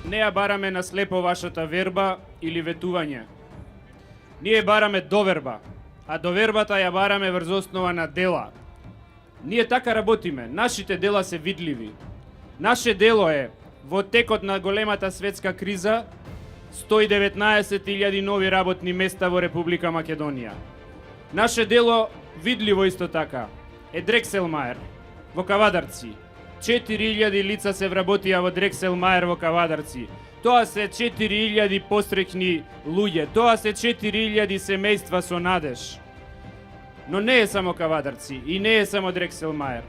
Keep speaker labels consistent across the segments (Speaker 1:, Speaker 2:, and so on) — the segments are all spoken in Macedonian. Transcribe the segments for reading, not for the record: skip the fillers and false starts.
Speaker 1: не ја бараме на слепо вашата верба или ветување. Ние бараме доверба, а довербата ја бараме врз основа на дела. Ние така работиме, нашите дела се видливи. Наше дело е, во текот на големата светска криза, 119.000 нови работни места во Република Македонија. Наше дело, видливо исто така, е Дрекселмаер во Кавадарци. 4.000 лица се вработија во Дрекселмаер во Кавадарци. Тоа се 4.000 пострекни луѓе, тоа се 4.000 семејства со надеж. Но не е само Кавадарци и не е само Дрекселмаер.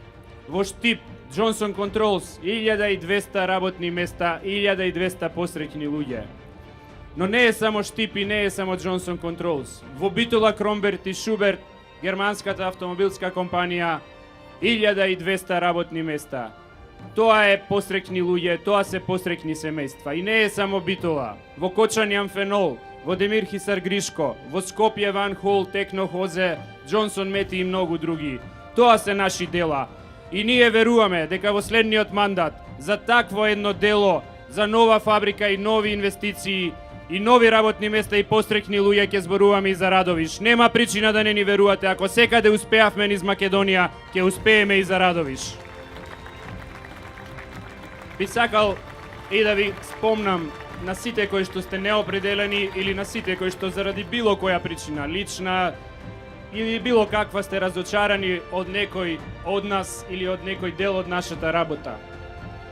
Speaker 1: Во Штип, Джонсон Контролс, 1200 работни места, 1200 пострекни луѓе. Но не е само Штип и не е само Джонсон Контролс. Во Битола, Кромберт и Шуберт, германската автомобилска компанија, 1200 работни места. Тоа е пострекни луѓе, тоа се пострекни семејства. И не е само Битола. Во Кочани Амфенол, во Демир Хисар Гришко, во Скопје Ван Хол, Текно Хозе, Джонсон Мети и многу други. Тоа се наши дела. И ние веруваме дека во следниот мандат за такво едно дело, за нова фабрика и нови инвестиции, и нови работни места и пострекни луѓе ќе зборуваме и за Радовиш. Нема причина да не ни верувате. Ако секаде успеавме низ Македонија, ќе успееме и за Радовиш. Би сакал и да ви спомнам на сите кои што сте неопределени или на сите кои што заради било која причина, лична или било каква сте разочарани од некој од нас или од некој дел од нашата работа.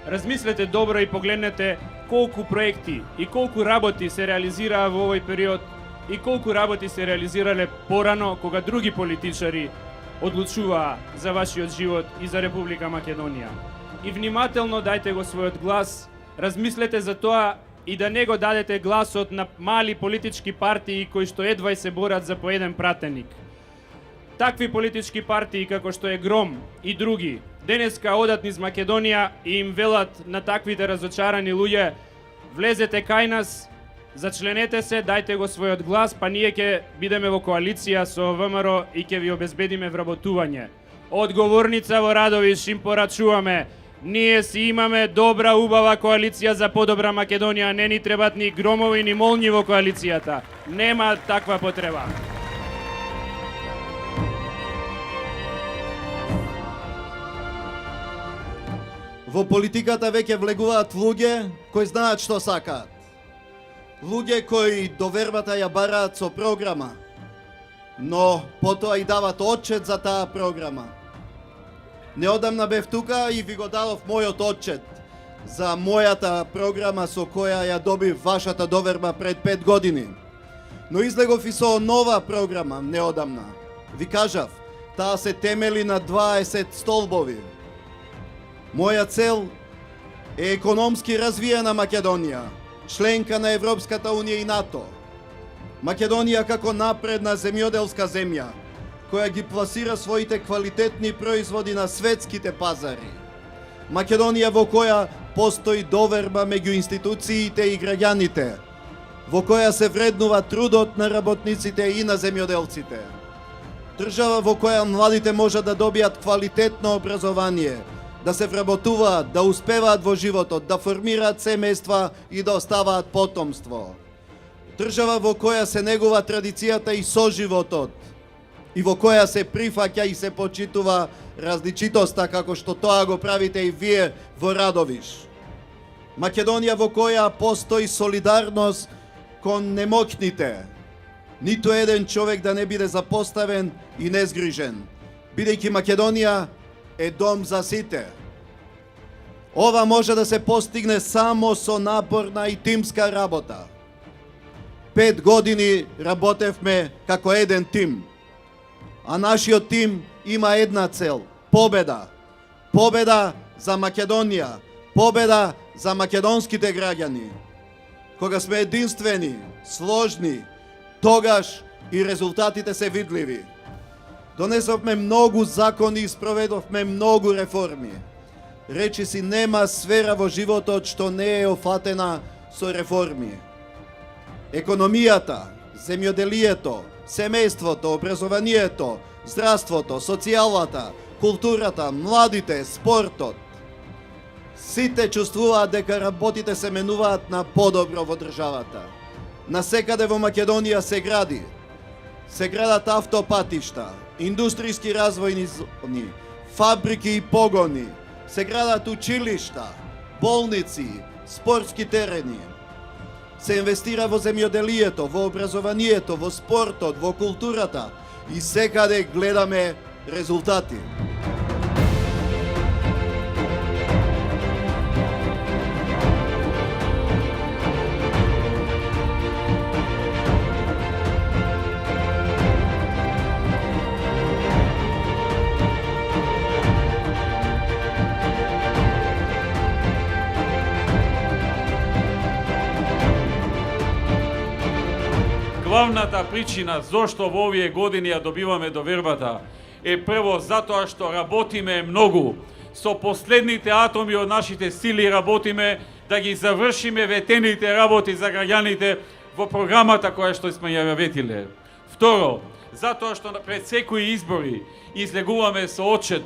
Speaker 1: Размислете добро и погледнете колку проекти и колку работи се реализираа во овој период и колку работи се реализирале порано кога други политичари одлучуваа за вашиот живот и за Република Македонија. И внимателно дајте го својот глас, размислете за тоа и да не го дадете гласот на мали политички партии кои што едва се борат за по еден пратеник. Такви политички партии како што е Гром и други денеска одат низ Македонија и им велат на таквите разочарани луѓе: влезете кај нас, зачленете се, дајте го својот глас, па ние ќе бидеме во коалиција со ВМРО и ќе ви обезбедиме вработување. Одговорница во Радовиш им порачуваме: ние си имаме добра, убава коалиција за подобра Македонија, не ни требат ни громови ни молњи во коалицијата. Нема таква потреба.
Speaker 2: Во политиката веќе влегуваат луѓе кои знаат што сакаат. Луѓе кои довербата ја бараат со програма, но потоа и дават отчет за таа програма. Неодамна бев тука и ви го дадов мојот отчет за мојата програма со која ја добив вашата доверба пред 5 години. Но излегов и со нова програма неодамна. Ви кажав, таа се темели на 20 столбови. Моја цел е економски развиена Македонија, членка на Европската унија и НАТО. Македонија како напредна земјоделска земја, која ги пласира своите квалитетни производи на светските пазари. Македонија во која постои доверба меѓу институциите и граѓаните, во која се вреднува трудот на работниците и на земјоделците. Држава во која младите можат да добијат квалитетно образование, да се вработуваат, да успеваат во животот, да формираат семејства и да оставаат потомство. Држава во која се негува традицијата и соживотот, и во која се прифаќа и се почитува различитоста како што тоа го правите и вие во Радовиш. Македонија во која постои солидарност кон немоќните. Ниту еден човек да не биде запоставен и незгрижен, бидејќи Македонија е дом за сите. Ова може да се постигне само со напорна и тимска работа. 5 години работевме како еден тим, а нашиот тим има една цел – победа. Победа за Македонија, победа за македонските граѓани. Кога сме единствени, сложни, тогаш и резултатите се видливи. Донесовме многу закони и спроведовме многу реформи. Речиси нема сфера во животот што не е офатена со реформи. Економијата, земјоделието, семејството, образованието, здравството, социјалата, културата, младите, спортот. Сите чувствуваат дека работите се менуваат на подобро во државата. Насекаде во Македонија се гради. Се градат автопатишта, индустријски развојни зони, фабрики и погони, се градат училишта, болници, спортски терени. Се инвестира во земјоделието, во образованието, во спортот, во културата и секаде гледаме резултати.
Speaker 3: Главната причина зошто во овие години ја добиваме довербата е прво затоа што работиме многу. Со последните атоми од нашите сили работиме да ги завршиме ветените работи за граѓаните во програмата која што сме ја ветиле. Второ, затоа што пред секои избори излегуваме со отчет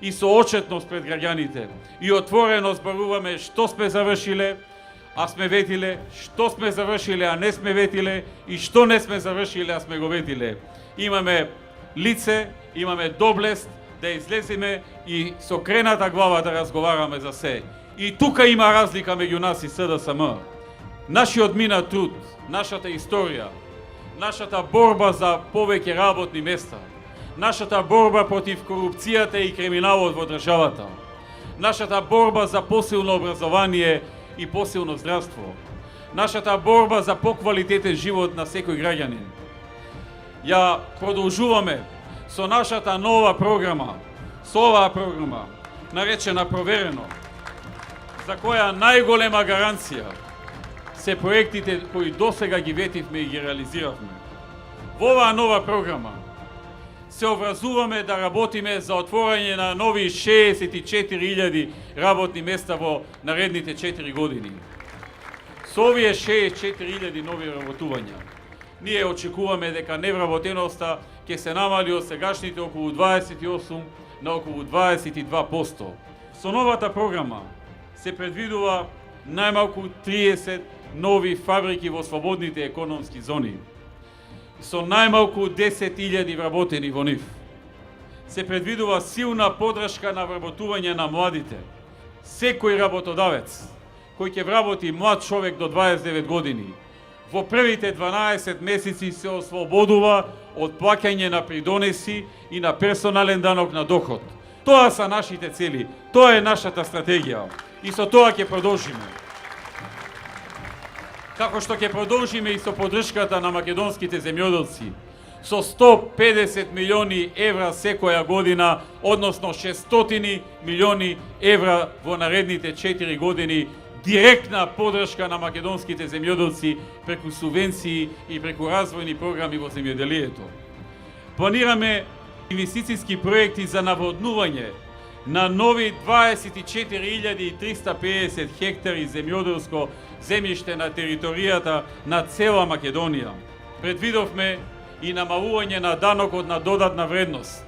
Speaker 3: и со отчетност пред граѓаните и отворено зборуваме што сме завршиле, а сме ветиле, што сме завршиле, а не сме ветиле и што не сме завршиле, а сме го ветиле. Имаме лице, имаме доблест да излеземе и со крената глава да разговараме за се. И тука има разлика меѓу нас и СДСМ. Нашиот минат труд, нашата историја, нашата борба за повеќе работни места, нашата борба против корупцијата и криминалот во државата, нашата борба за посилно образование и посилно здравство, нашата борба за поквалитетен живот на секој граѓанин. Ја продолжуваме со нашата нова програма, со оваа програма, наречена Проверено, за која најголема гаранција се проектите кои досега ги ветивме и ги реализиравме. Во оваа нова програма се образуваме да работиме за отворање на нови 64.000 работни места во наредните 4 години. Со овие 64.000 нови работувања, ние очекуваме дека невработеноста ќе се намали од сегашните околу 28 на околу 22%. Со новата програма се предвидува најмалку 30 нови фабрики во слободните економски зони, со најмалку 10.000 вработени во нив. Се предвидува силна подршка на вработување на младите. Секој работодавец кој ќе вработи млад човек до 29 години, во првите 12 месеци се ослободува од плаќање на придонеси и на персонален данок на доход. Тоа са нашите цели, тоа е нашата стратегија и со тоа ќе продолжиме. Како што ќе продолжиме и со поддршката на македонските земјоделци, со 150 милиони евра секоја година, односно 600 милиони евра во наредните 4 години, директна поддршка на македонските земјоделци преку субвенции и преку развојни програми во земјоделието. Планираме инвестицијски проекти за наводнување на нови 24.350 хектари земјоделско земјиште на територијата на цела Македонија. Предвидовме и намалување на данокот на додатна вредност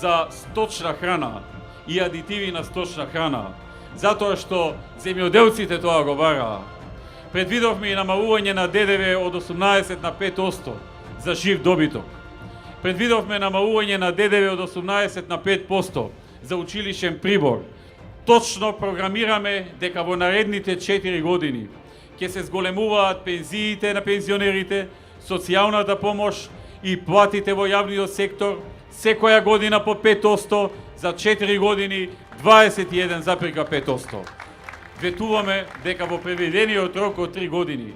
Speaker 3: за сточна храна и адитиви на сточна храна, затоа што земјоделците тоа го бараа. Предвидовме и намалување на ДДВ од 18 на 5% за жив добиток. Предвидовме намалување на ДДВ од 18 на 5% за училишен прибор. Точно програмираме дека во наредните 4 години ќе се зголемуваат пензиите на пензионерите, социјалната помош и платите во јавниот сектор секоја година по 5%, за 4 години 21,5%. Ветуваме дека во предвидениот рок од 3 години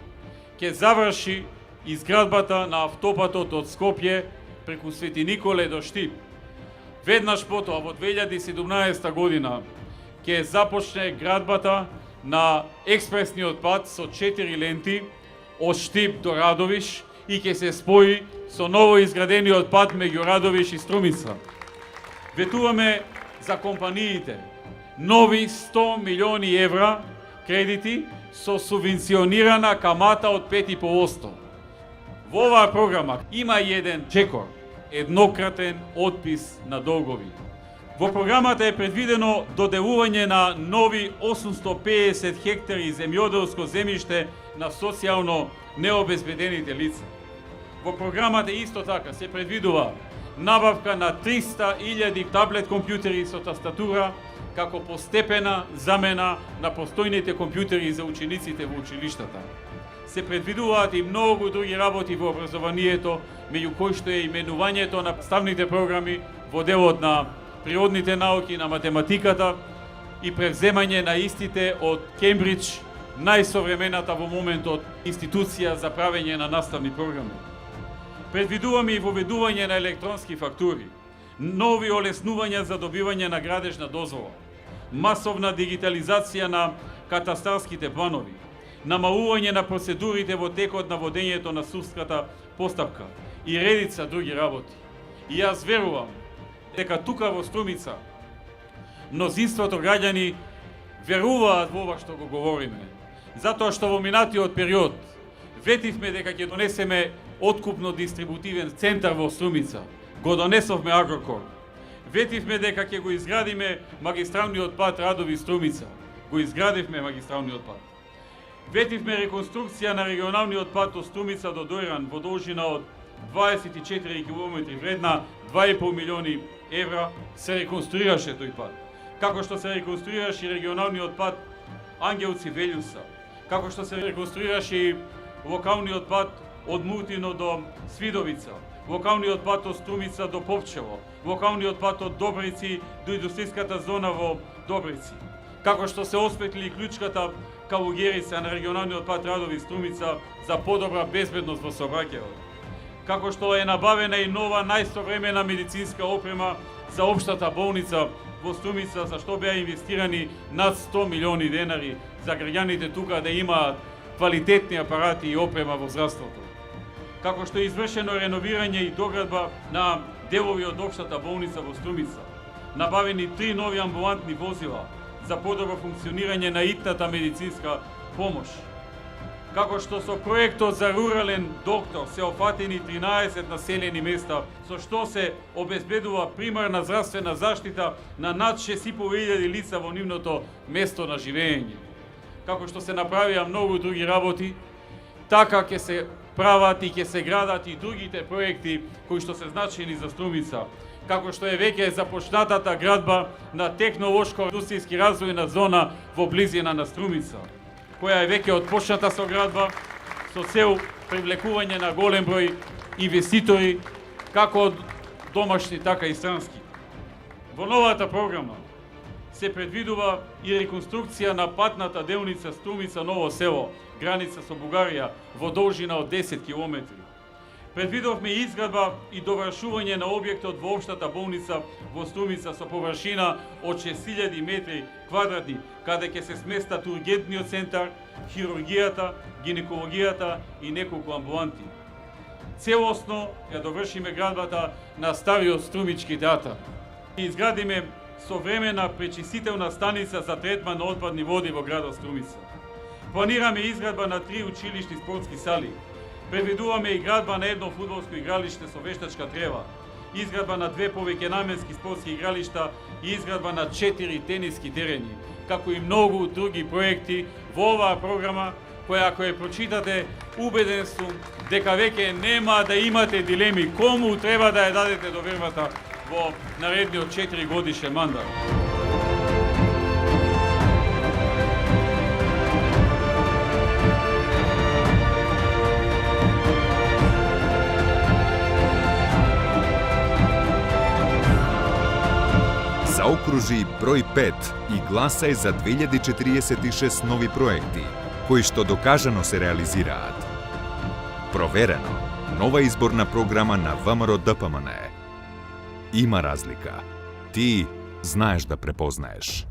Speaker 3: ќе заврши изградбата на автопатот од Скопје преку Свети Николе до Штип. Веднаш потоа во 2017 година ќе започне градбата на експресниот пат со 4 ленти од Штип до Радовиш и ќе се спои со ново изградениот пат меѓу Радовиш и Струмица. Ветуваме за компаниите нови 100 милиони евра кредити со субвенционирана камата од 5,5%. Во оваа програма има и еден чекор, еднократен отпис на долгови. Во програмата е предвидено доделување на нови 850 хектари земјоделско земјиште на социјално необезбедените лица. Во програмата исто така се предвидува набавка на 300.000 таблет компјутери со тастатура како постепена замена на постојните компјутери за учениците во училиштата. Се предвидуваат и многу други работи во образованието, меѓу кои што е именувањето на ставните програми во делот на природните науки, на математиката и превземање на истите од Кембридж, најсовремената во моментот институција за правење на наставни програми. Предвидуваме и воведување на електронски фактури, нови олеснувања за добивање на градежна дозвола, масовна дигитализација на катастарските планови, намалување на процедурите во текот на водењето на судската постапка и редица други работи. И јас верувам дека тука во Струмица мнозинството граѓани веруваат во ова што го говориме, затоа што во минатиот период ветивме дека ќе донесеме откупно-дистрибутивен центар во Струмица, го донесовме Агрокор. Ветивме дека ќе го изградиме магистралниот пат Радови-Струмица, го изградивме магистралниот пат. Ветивме реконструкција на регионалниот пат од Струмица до Дојран во должина од 24 км вредна 2,5 милиони евра се реконструираше тој пат. Како што се реконструираше и регионалниот пат Ангелци-Велјуса, како што се реконструираше и локалниот пат од Муртино до Свидовица, локалниот пат од Струмица до Попчево, локалниот пат од Добрици до индустријската зона во Добрици, како што се осветли и клучката Калугерица на регионалниот пат Радови-Струмица за подобра безбедност во сообраќајот, како што е набавена и нова најсовремена медицинска опрема за општата болница во Струмица, за што беа инвестирани над 100 милиони денари за граѓаните тука да имаат квалитетни апарати и опрема во здравството. Како што е извршено реновирање и доградба на делови од општата болница во Струмица, набавени 3 нови амбулантни возила за подобро функционирање на итната медицинска помош. Како што со проектот за рурален доктор се офатени 13 населени места, со што се обезбедува примарна здравствена заштита на над 6.500 лица во нивното место на живење. Како што се направија многу други работи, така ќе се прават и ќе се градат и другите проекти кои што се значени за Струмица, како што е веќе започнатата градба на технолошко-индустријски развојна зона во близина на Струмица, која е веќе отпочната со градба со цел привлекување на голем број инвеститори, како домашни, така и странски. Во новата програма се предвидува и реконструкција на патната делница Струмица-Ново село, граница со Бугарија, во должина од 10 километри. Предвидовме изградба и довршување на објектот во општата болница во Струмица со површина од 6000 метри квадратни, каде ќе се сместат ургентниот центар, хирургијата, гинекологијата и неколку амбуланти. Целосно ја довршиме градбата на стариот Струмички театар. Изградиме современа пречистителна станица за третман на отпадни води во градот Струмица. Планираме изградба на 3 училишни спортски сали. Предвидуваме и градба на едно фудбалско игралиште со вештачка трева, изградба на 2 повеќе наменски спортски игралишта и изградба на 4 тениски терени, како и многу други проекти во оваа програма, која ако ја прочитате, убеден сум дека веќе нема да имате дилеми кому треба да ја дадете довербата во наредниот 4 годишен мандат.
Speaker 4: Заокружи број 5 и гласај за 2046 нови проекти, кои што докажано се реализираат. Проверено, нова изборна програма на ВМРО-ДПМН. Има разлика. Ти знаеш да препознаеш.